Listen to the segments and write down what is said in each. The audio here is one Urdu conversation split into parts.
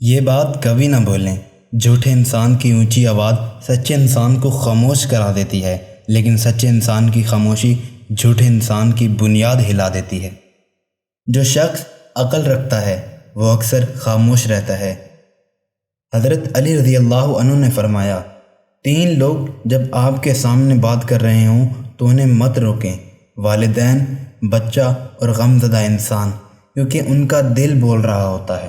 یہ بات کبھی نہ بھولیں، جھوٹے انسان کی اونچی آواز سچے انسان کو خاموش کرا دیتی ہے، لیکن سچے انسان کی خاموشی جھوٹے انسان کی بنیاد ہلا دیتی ہے۔ جو شخص عقل رکھتا ہے وہ اکثر خاموش رہتا ہے۔ حضرت علی رضی اللہ عنہ نے فرمایا، 3 لوگ جب آپ کے سامنے بات کر رہے ہوں تو انہیں مت روکیں، والدین، بچہ اور غمزدہ انسان، کیونکہ ان کا دل بول رہا ہوتا ہے۔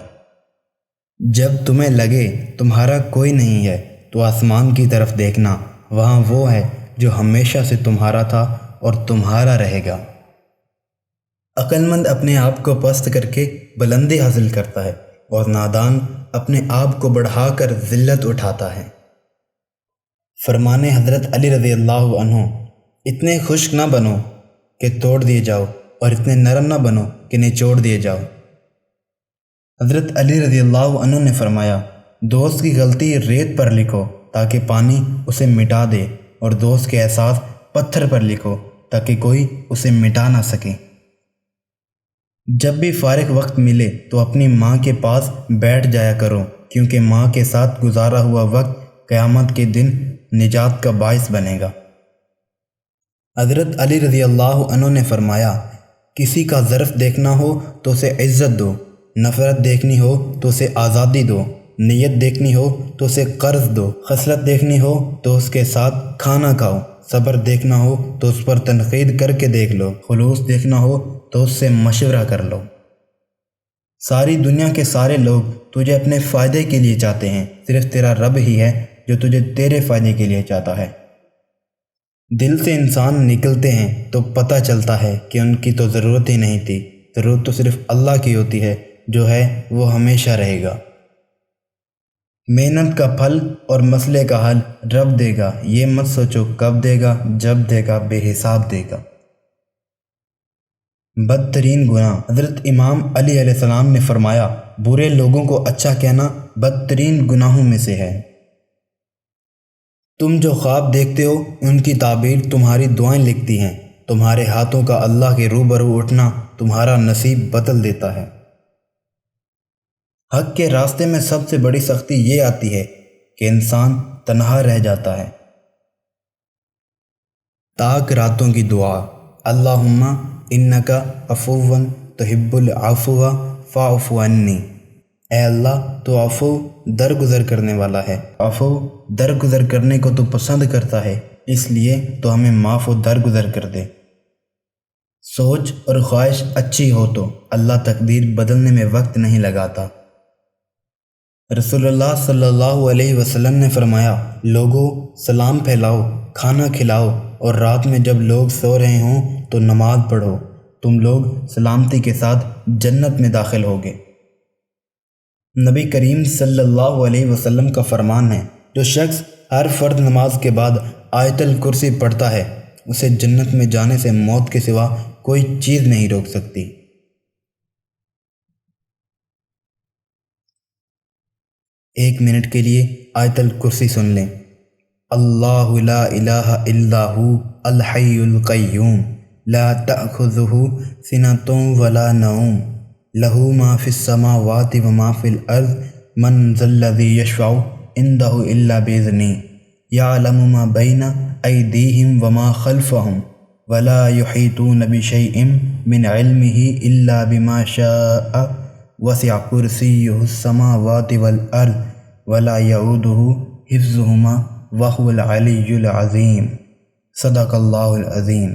جب تمہیں لگے تمہارا کوئی نہیں ہے تو آسمان کی طرف دیکھنا، وہاں وہ ہے جو ہمیشہ سے تمہارا تھا اور تمہارا رہے گا۔ عقل مند اپنے آپ کو پست کر کے بلندی حاصل کرتا ہے اور نادان اپنے آپ کو بڑھا کر ذلت اٹھاتا ہے۔ فرمان حضرت علی رضی اللہ عنہ، اتنے خشک نہ بنو کہ توڑ دیے جاؤ اور اتنے نرم نہ بنو کہ نچوڑ دیے جاؤ۔ حضرت علی رضی اللہ عنہ نے فرمایا، دوست کی غلطی ریت پر لکھو تاکہ پانی اسے مٹا دے، اور دوست کے احساس پتھر پر لکھو تاکہ کوئی اسے مٹا نہ سکے۔ جب بھی فارغ وقت ملے تو اپنی ماں کے پاس بیٹھ جایا کرو، کیونکہ ماں کے ساتھ گزارا ہوا وقت قیامت کے دن نجات کا باعث بنے گا۔ حضرت علی رضی اللہ عنہ نے فرمایا، کسی کا ظرف دیکھنا ہو تو اسے عزت دو، نفرت دیکھنی ہو تو اسے آزادی دو، نیت دیکھنی ہو تو اسے قرض دو، خصلت دیکھنی ہو تو اس کے ساتھ کھانا کھاؤ، صبر دیکھنا ہو تو اس پر تنقید کر کے دیکھ لو، خلوص دیکھنا ہو تو اس سے مشورہ کر لو۔ ساری دنیا کے سارے لوگ تجھے اپنے فائدے کے لیے چاہتے ہیں، صرف تیرا رب ہی ہے جو تجھے تیرے فائدے کے لیے چاہتا ہے۔ دل سے انسان نکلتے ہیں تو پتہ چلتا ہے کہ ان کی تو ضرورت ہی نہیں تھی، ضرورت تو صرف اللہ کی ہوتی ہے، جو ہے وہ ہمیشہ رہے گا۔ محنت کا پھل اور مسئلے کا حل رب دے گا، یہ مت سوچو کب دے گا، جب دے گا بے حساب دے گا۔ بدترین گناہ، حضرت امام علی علیہ السلام نے فرمایا، برے لوگوں کو اچھا کہنا بدترین گناہوں میں سے ہے۔ تم جو خواب دیکھتے ہو ان کی تعبیر تمہاری دعائیں لکھتی ہیں، تمہارے ہاتھوں کا اللہ کے روبرو اٹھنا تمہارا نصیب بدل دیتا ہے۔ حق کے راستے میں سب سے بڑی سختی یہ آتی ہے کہ انسان تنہا رہ جاتا ہے۔ تاک راتوں کی دعا، اللہم انکا عفو تحب العفو فاعف عنی، اے اللہ تو عفو درگزر کرنے والا ہے، عفو درگزر کرنے کو تو پسند کرتا ہے، اس لیے تو ہمیں معاف و درگزر کر دے۔ سوچ اور خواہش اچھی ہو تو اللہ تقدیر بدلنے میں وقت نہیں لگاتا۔ رسول اللہ صلی اللہ علیہ وسلم نے فرمایا، لوگوں سلام پھیلاؤ، کھانا کھلاؤ، اور رات میں جب لوگ سو رہے ہوں تو نماز پڑھو، تم لوگ سلامتی کے ساتھ جنت میں داخل ہوگے۔ نبی کریم صلی اللہ علیہ وسلم کا فرمان ہے، جو شخص ہر فرض نماز کے بعد آیت الکرسی پڑھتا ہے، اسے جنت میں جانے سے موت کے سوا کوئی چیز نہیں روک سکتی۔ ایک منٹ کے لیے آیت الکرسی سن لیں۔ اللہ لا الہ الا ہو الحی القیوم لا تأخذہ سنۃ ولا نوم لہ ما فی السماوات وما فی الارض من ذا الذی یشفع عندہ الا بإذنہ یعلم ما بین ایدیہم وما خلفہم ولا یحیطون بشیء من علمہ الا بما شاء وسع کرسیہ السماوات والارض ولا یعودہ حفظہما وهو العلی العظیم۔ صدق اللہ العظیم۔